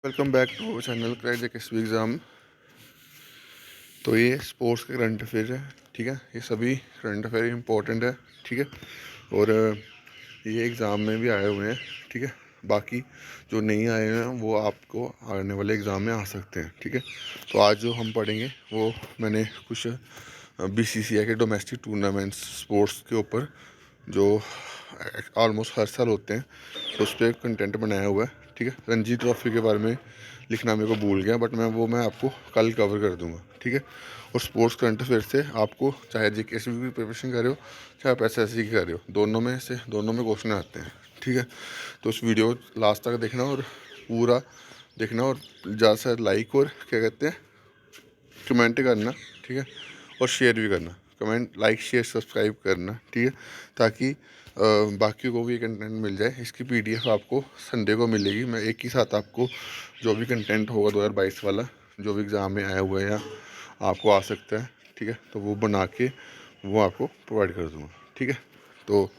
Welcome back to channel crack the केसवी exam. तो ये स्पोर्ट्स के करंट अफेयर है, ठीक है। ये सभी करंट अफेयर इंपॉर्टेंट है, ठीक है। और ये एग्ज़ाम में भी आए हुए हैं, ठीक है। बाकी जो नहीं आए हैं वो आपको आने वाले एग्ज़ाम में आ सकते हैं, ठीक है। तो आज जो हम पढ़ेंगे वो मैंने कुछ बीसीसीआई के डोमेस्टिक टूर्नामेंट्स स्पोर्ट्स के ऊपर जो ऑलमोस्ट हर साल होते हैं, तो उस पर कंटेंट बनाया हुआ है, ठीक है। रणजी ट्रॉफी के बारे में लिखना मेरे को भूल गया, बट मैं आपको कल कवर कर दूंगा, ठीक है। और स्पोर्ट्स करंट अफेयर से आपको चाहे जीके की प्रिपरेशन कर रहे हो, चाहे आप एसएससी की कर रहे हो, दोनों में क्वेश्चन आते हैं, ठीक है। तो उस वीडियो लास्ट तक देखना और पूरा देखना, और ज़्यादा से लाइक और क्या कहते हैं कमेंट करना, ठीक है। और शेयर भी करना, कमेंट लाइक शेयर सब्सक्राइब करना, ठीक है, ताकि बाकी को भी कंटेंट मिल जाए। इसकी पीडीएफ आपको संडे को मिलेगी। मैं एक ही साथ आपको जो भी कंटेंट होगा 2022 वाला, जो भी एग्ज़ाम में आया हुआ है या आपको आ सकता है, ठीक है, तो वो बना के वो आपको प्रोवाइड कर दूँगा, ठीक है। तो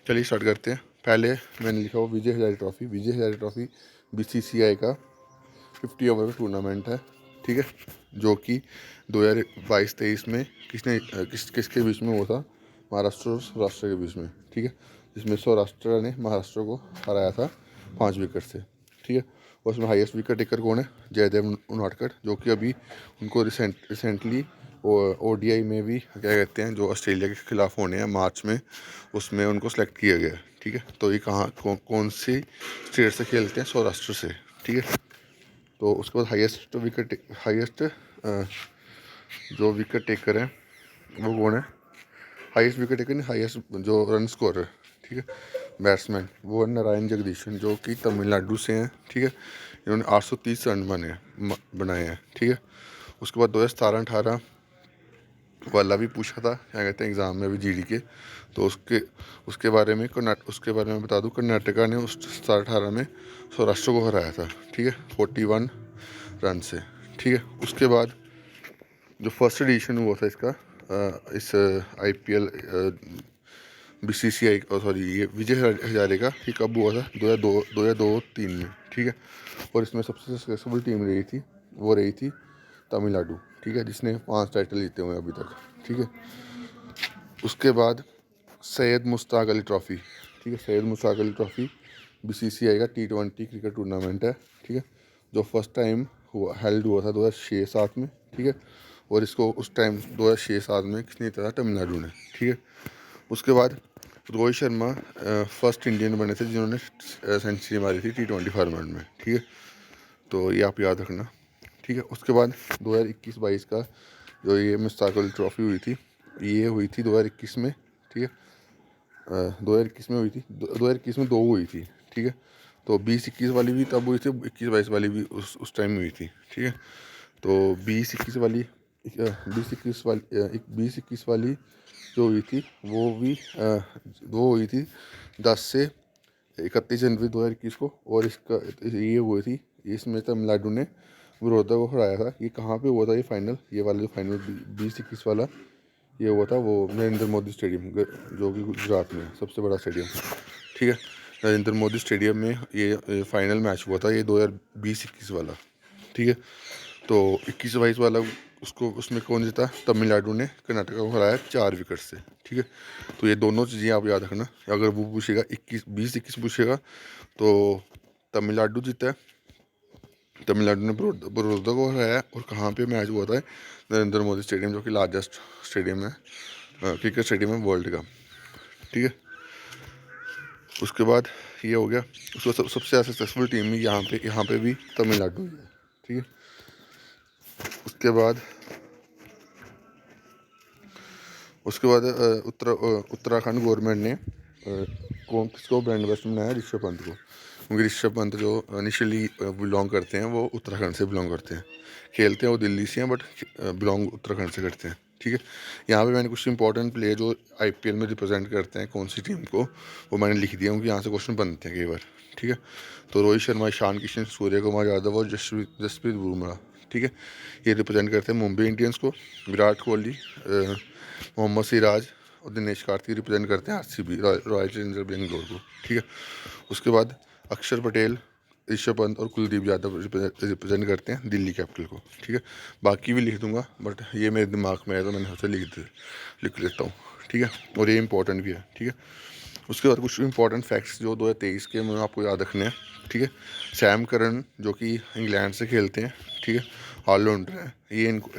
चलिए स्टार्ट करते हैं। पहले मैंने लिखा हुआ Vijay Hazare trophy. Vijay Hazare trophy BCCI का 50 ओवर का टूर्नामेंट है, ठीक है, जो कि 2022-23 में किसके बीच में हुआ था, महाराष्ट्र और सौराष्ट्र के बीच में, ठीक है, जिसमें सौराष्ट्र ने महाराष्ट्र को हराया था 5 विकेट से, ठीक है। और उसमें हाईएस्ट विकेट टेकर कौन है, जयदेव उनाडकट, जो कि अभी उनको रिसेंटली ओडीआई में भी क्या कहते हैं, जो ऑस्ट्रेलिया के खिलाफ होने हैं मार्च में, उसमें उनको सेलेक्ट किया गया, ठीक है। तो ये कौन सी स्टेट से खेलते हैं, सौराष्ट्र से, ठीक है। तो उसके बाद हाईएस्ट जो विकेट टेकर है वो कौन है, हाईएस्ट विकेट टेकर नहीं, हाईएस्ट जो रन स्कोरर, ठीक है, बैट्समैन, वो है नारायण जगदीशन, जो कि तमिलनाडु से हैं, ठीक है। इन्होंने 830 रन बनाए हैं, ठीक है। उसके बाद 2017-18 वाला भी पूछा था, क्या कहते हैं एग्ज़ाम में, अभी जीडी के, तो उसके बारे में बता दूं, कर्नाटका ने उस 17-18 में सौराष्ट्र को हराया था, ठीक है, 41 रन से, ठीक है। उसके बाद जो फर्स्ट एडिशन हुआ था इसका इस आईपीएल बीसीसीआई सॉरी ये विजय हजारे का, ये कब हुआ था, 2002-2003 में, ठीक है। और इसमें सबसे सक्सेसफुल टीम रही थी तमिलनाडु, ठीक है, जिसने 5 टाइटल जीते हुए हैं अभी तक, ठीक है। उसके बाद सैयद मुश्ताक अली ट्रॉफ़ी, ठीक है, सैयद मुश्ताक अली ट्रॉफ़ी बीसीसीआई का T20 क्रिकेट टूर्नामेंट है, ठीक है, जो फर्स्ट टाइम हेल्ड हुआ था 2006-07 में, ठीक है। और इसको उस टाइम 2006-07 में किसने जीता था, तमिलनाडु ने, ठीक है। उसके बाद रोहित शर्मा फर्स्ट इंडियन बने थे जिन्होंने सेंचुरी मारी थी T20 फॉर्मेट में, ठीक है। तो ये आप याद रखना, ठीक है। उसके बाद 2021-22 का जो ये मुश्ताक अली ट्रॉफ़ी हुई थी, ये हुई थी 2021 में, ठीक है। 2021 में हुई थी, 2021 में 2 हुई थी, ठीक है। तो 20-21 वाली भी तब हुई थी, 21-22 वाली भी उस टाइम हुई थी, ठीक है। तो 20-21 वाली जो हुई थी वो हुई थी 10 से 31 जनवरी 2021 को। और इसका ये हुई थी, इसमें तमिलनाडु ने बड़ौदा को हराया था। ये कहाँ पे हुआ था, ये फाइनल, ये वाला जो फाइनल 20-21 वाला ये हुआ था, वो नरेंद्र मोदी स्टेडियम, जो कि गुजरात में है, सबसे बड़ा स्टेडियम, ठीक है। नरेंद्र मोदी स्टेडियम में ये फाइनल मैच हुआ था, ये 2020-21 वाला, ठीक है। तो 21-22 वाला उसमें कौन जीता, तमिलनाडु ने कर्नाटका को हराया 4 विकेट से, ठीक है। तो ये दोनों चीज़ें आप याद रखना, अगर वो पूछेगा 20-21 पूछेगा तो तमिलनाडु जीता है, तमिलनाडु ने बड़ौदा को हराया। और कहाँ पे मैच हुआ था, नरेंद्र मोदी स्टेडियम, जो कि लार्जेस्ट स्टेडियम है, क्रिकेट स्टेडियम है वर्ल्ड का, ठीक है। उसके बाद ये हो गया, उसको सबसे ज़्यादा सक्सेसफुल टीम भी यहाँ पे भी तमिलनाडु ही है, ठीक है। उसके बाद उत्तराखंड गवर्नमेंट ने किसको ब्रांड एम्बेसडर बनाया, ऋषभ पंत को, क्योंकि ऋषभ पंत जो इनिशियली बिलोंग करते हैं वो उत्तराखंड से बिलोंग करते हैं, खेलते हैं वो दिल्ली से हैं, बट बिलोंग उत्तराखंड से करते हैं, ठीक है। यहाँ पे मैंने कुछ इंपॉर्टेंट प्लेयर जो आईपीएल में रिप्रेजेंट करते हैं कौन सी टीम को, वो मैंने लिख दिया, क्योंकि यहाँ से क्वेश्चन बनते हैं कई बार, ठीक है। तो रोहित शर्मा, ईशान किशन, सूर्य कुमार यादव और जसप्रीत बुमराह, ठीक है, ये रिप्रेजेंट करते हैं मुंबई इंडियंस को। विराट कोहली, मोहम्मद सिराज और दिनेश कार्तिक रिप्रेजेंट करते हैं आरसीबी, रॉयल चैलेंजर बेंगलोर को, ठीक है। उसके बाद अक्षर पटेल ऋषभ पंत और कुलदीप यादव रिप्रेजेंट करते हैं दिल्ली कैपिटल को, ठीक है। बाकी भी लिख दूंगा, बट ये मेरे दिमाग में है तो मैंने सोचा लिख लेता हूँ, ठीक है। और ये इंपॉर्टेंट भी है, ठीक है। उसके बाद कुछ इंपॉर्टेंट फैक्ट्स जो 2023 के मैं आपको याद रखने हैं, ठीक है। सैम करन जो कि इंग्लैंड से खेलते हैं, ठीक है, ऑलराउंडर है, ये इनको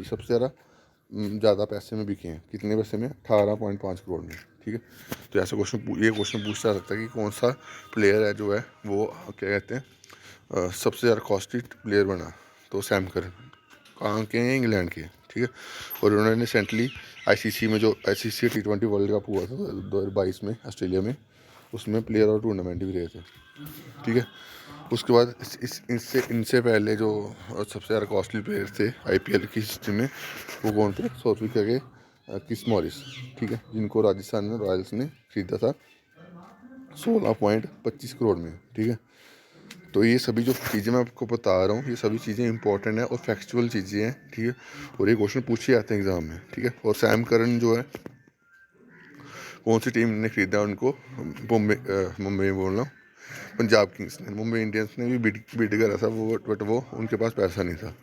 सबसे ज़्यादा पैसे में बिके हैं। कितने पैसे में? 18.5 करोड़ में, ठीक है। तो ऐसा ये क्वेश्चन पूछा जा सकता है कि कौन सा प्लेयर है जो है वो क्या कहते हैं सबसे ज़्यादा कॉस्टली प्लेयर बना। तो सैम करन कहाँ के हैं? इंग्लैंड के, ठीक है। और उन्होंने रिसेंटली आईसीसी में जो आईसीसी T20 वर्ल्ड कप हुआ था 2022 में ऑस्ट्रेलिया में, उसमें प्लेयर और टूर्नामेंट भी रहे थे, ठीक है। उसके बाद इनसे पहले जो सबसे ज़्यादा कॉस्टली प्लेयर थे आईपीएल की हिस्ट्री में, वो कौन थे? साउथ अफ्रीका के क्रिस मॉरिस, ठीक है, जिनको राजस्थान में रॉयल्स ने खरीदा था 16.25 करोड़ में, ठीक है। तो ये सभी जो चीज़ें मैं आपको बता रहा हूँ, ये सभी चीज़ें इंपॉर्टेंट है और फैक्चुअल चीज़ें हैं, ठीक है। और ये क्वेश्चन पूछे जाते हैं एग्जाम में, ठीक है। और सैम करन जो है कौन सी टीम ने खरीदा उनको? मुंबई बोल रहा हूँ, पंजाब किंग्स ने। मुंबई इंडियंस ने भी बिड करा था वो, बट वो उनके पास पैसा नहीं था।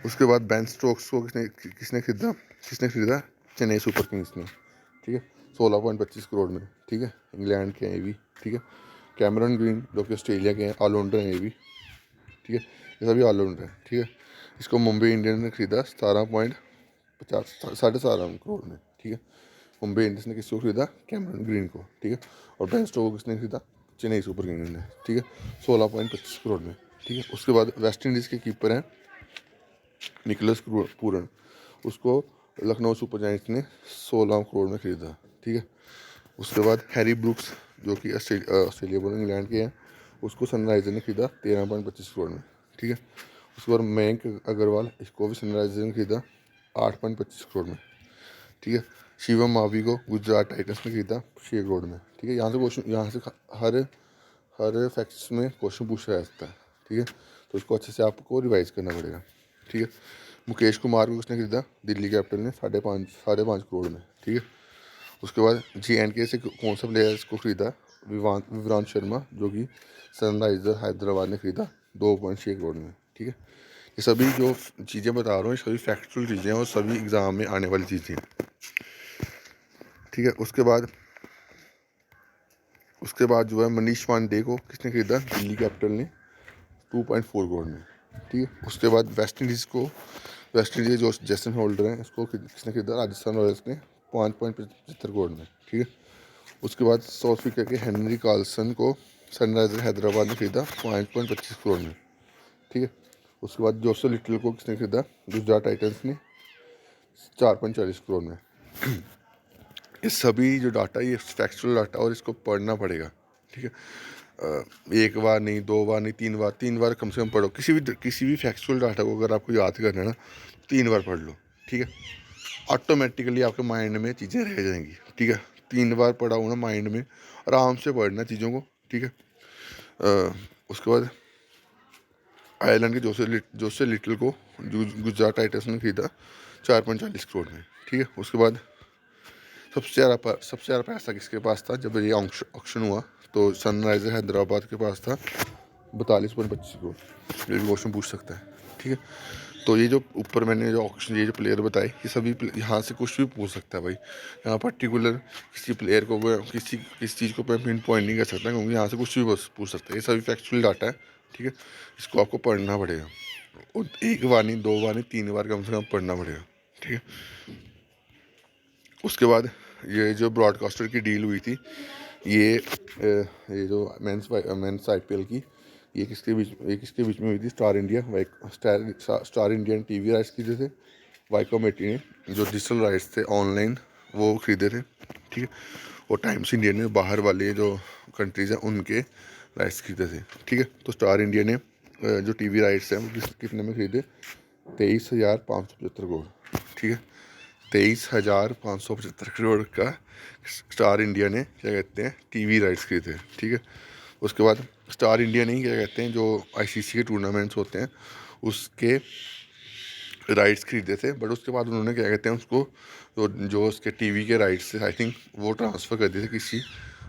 उसके बाद बेन स्टोक्स को किसने खरीदा? चेन्नई सुपर किंग्स ने, ठीक है, 16.25 करोड़ में, ठीक है। इंग्लैंड के हैं ये भी, ठीक है। कैमरन ग्रीन जो कि ऑस्ट्रेलिया के हैं, ऑलराउंडर हैं ये भी, ठीक है। ये सभी ऑलराउंडर हैं, ठीक है। इसको मुंबई इंडियंस ने खरीदा 17.50 करोड़ में, ठीक है। मुंबई इंडियंस ने किसको खरीदा? कैमरन ग्रीन को, ठीक है। और बेन स्टोक्स को किसने खरीदा? चेन्नई सुपर किंग्स ने, ठीक है, 16.25 करोड़ में, ठीक है। उसके बाद वेस्ट इंडीज़ के कीपर हैं निकोलस पूरन, उसको लखनऊ सुपर जायंट्स ने 16 करोड़ में खरीदा, ठीक है। उसके बाद हैरी ब्रुक्स जो कि ऑस्ट्रेलिया बोल इंग्लैंड के हैं, उसको सनराइजर ने खरीदा 13.25 करोड़ में, ठीक है। उसके बाद मयंक अग्रवाल, इसको भी सनराइजर ने खरीदा 8.25 करोड़ में, ठीक है। शिवम मावी को गुजरात टाइटंस ने खरीदा 6 करोड़ में, ठीक है। यहाँ से हर हर फैक्ट्स में क्वेश्चन पूछा जा सकता है, ठीक है। तो इसको अच्छे से आपको रिवाइज करना पड़ेगा, ठीक है। मुकेश कुमार को किसने खरीदा? दिल्ली कैपिटल ने 5.5 करोड़ में, ठीक है। उसके बाद JNK से कौन सा प्लेयर इसको खरीदा? विवरांत शर्मा जो कि सनराइजर हैदराबाद ने खरीदा 2.6 करोड़ में, ठीक है। ये सभी जो चीज़ें बता रहा हूँ ये सभी फैक्चुअल चीज़ें हैं और सभी एग्ज़ाम में आने वाली चीज़ें हैं, ठीक है। उसके बाद जो है मनीष पांडे को किसने खरीदा? दिल्ली कैपिटल ने 2.4 करोड़ में, ठीक है। उसके बाद वेस्ट इंडीज़ जो जेसन होल्डर हैं इसको किसने खरीदा? राजस्थान रॉयल्स ने 5.75 करोड़ में, ठीक है। उसके बाद साउथ अफ्रीका के हेनरी कार्लसन को सनराइजर हैदराबाद ने खरीदा 5.25 करोड़ में, ठीक है। उसके बाद जोसो लिटल को किसने खरीदा? गुजरात टाइटंस ने 4.40 करोड़ में। ये सभी जो डाटा, ये फैक्चुअल डाटा और इसको पढ़ना पड़ेगा, ठीक है। एक बार नहीं, 2 बार नहीं, 3 बार कम से कम पढ़ो। किसी भी फैक्चुअल डाटा को अगर आपको याद करना है ना, 3 बार पढ़ लो, ठीक है। ऑटोमेटिकली आपके माइंड में चीज़ें रह जाएंगी, ठीक है। 3 बार पढ़ा हो ना माइंड में, आराम से पढ़ना चीज़ों को, ठीक है। उसके बाद आयरलैंड के जोसे लिटल को गुजरात टाइटंस ने खरीदा 4.40 करोड़ में, ठीक है। उसके बाद सबसे ज़्यादा पैसा किसके पास था जब ये ऑक्शन हुआ? तो सनराइजर हैदराबाद के पास था 42.25 करोड़। ये भी क्वेश्चन पूछ सकता है, ठीक है। तो ये जो ऊपर मैंने जो ऑक्शन, ये जो प्लेयर बताए, ये सभी यहाँ से कुछ भी पूछ सकता है भाई। यहाँ पर्टिकुलर किसी प्लेयर को किसी चीज़ को मैं पिन पॉइंट नहीं कर सकता, क्योंकि यहाँ से कुछ भी पूछ सकता है। ये सभी फैक्चुअल डाटा है, ठीक है। इसको आपको पढ़ना पड़ेगा और 1 बार नहीं, 2 बार नहीं, 3 बार कम से कम पढ़ना पड़ेगा, ठीक है। उसके बाद ये जो ब्रॉडकास्टर की डील हुई थी, ये जो मेंस आईपीएल की, ये किसके बीच में हुई थी? स्टार इंडियन टीवी राइट्स खरीदे थे वाईकॉम 80 ने, जो डिजिटल राइट्स थे ऑनलाइन वो खरीदे थे, ठीक है। और टाइम्स इंडिया ने बाहर वाले जो कंट्रीज़ हैं उनके राइट्स खरीदे थे, ठीक है। तो स्टार इंडिया ने जो टीवी राइट्स हैं वो कितने में खरीदे? 23,575 करोड़, ठीक है। 23,575 करोड़ का स्टार इंडिया ने क्या कहते हैं टीवी राइट्स खरीदे, ठीक है। उसके बाद स्टार इंडिया नहीं, क्या कहते हैं, जो आईसीसी के टूर्नामेंट्स होते हैं उसके राइट्स खरीदे थे, बट उसके बाद उन्होंने क्या कहते हैं उसको, जो उसके टीवी के राइट्स थे आई थिंक वो ट्रांसफ़र कर दिए थे किसी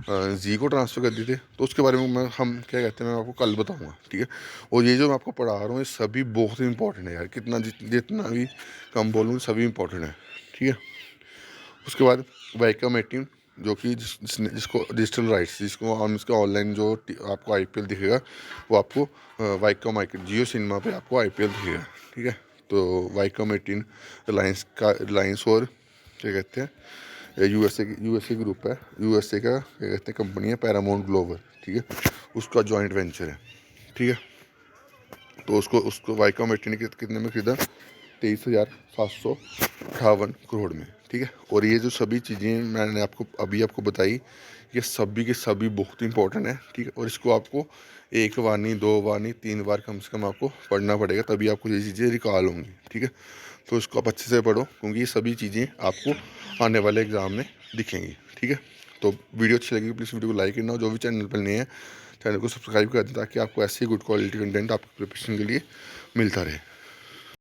जी को ट्रांसफ़र कर दिए थे। तो उसके बारे में हम क्या कहते हैं मैं आपको कल बताऊंगा, ठीक है। और ये जो मैं आपको पढ़ा रहा हूँ ये सभी बहुत ही इंपॉर्टेंट है यार, कितना जितना भी कम बोलूँ सभी इंपॉर्टेंट है, ठीक है। उसके बाद वाइकम 18, जो कि जिसको डिजिटल राइट्स, जिसको हम इसका ऑनलाइन जो आपको आईपीएल दिखेगा वो आपको वाइकम आई जियो सिनेमा पे आपको आईपीएल दिखेगा, ठीक है। तो वाइकम 18 रिलायंस और क्या कहते हैं यूएसए ग्रुप है, यूएसए का क्या कहते हैं कंपनी है पैरामाउंट ग्लोबल, ठीक है, उसका जॉइंट वेंचर है, ठीक है। तो उसको उसको वाइकॉम 18 ने कितने में खरीदा, 23,758 करोड़ में, ठीक है। और ये जो सभी चीज़ें मैंने आपको बताई, ये सभी के सभी बहुत इंपॉर्टेंट है, ठीक है। और इसको आपको एक बार नहीं, दो बार नहीं, 3 बार कम से कम आपको पढ़ना पड़ेगा, तभी आपको ये चीज़ें रिकॉल होंगी, ठीक है। तो इसको आप अच्छे से पढ़ो, क्योंकि ये सभी चीज़ें आपको आने वाले एग्ज़ाम में दिखेंगी, ठीक है। तो वीडियो अच्छी लगी प्लीज़ वीडियो को लाइक करना, जो भी चैनल पर नए हैं चैनल को सब्सक्राइब कर दें, ताकि आपको ऐसी गुड क्वालिटी कंटेंट आपकी प्रिपरेशन के लिए मिलता रहे।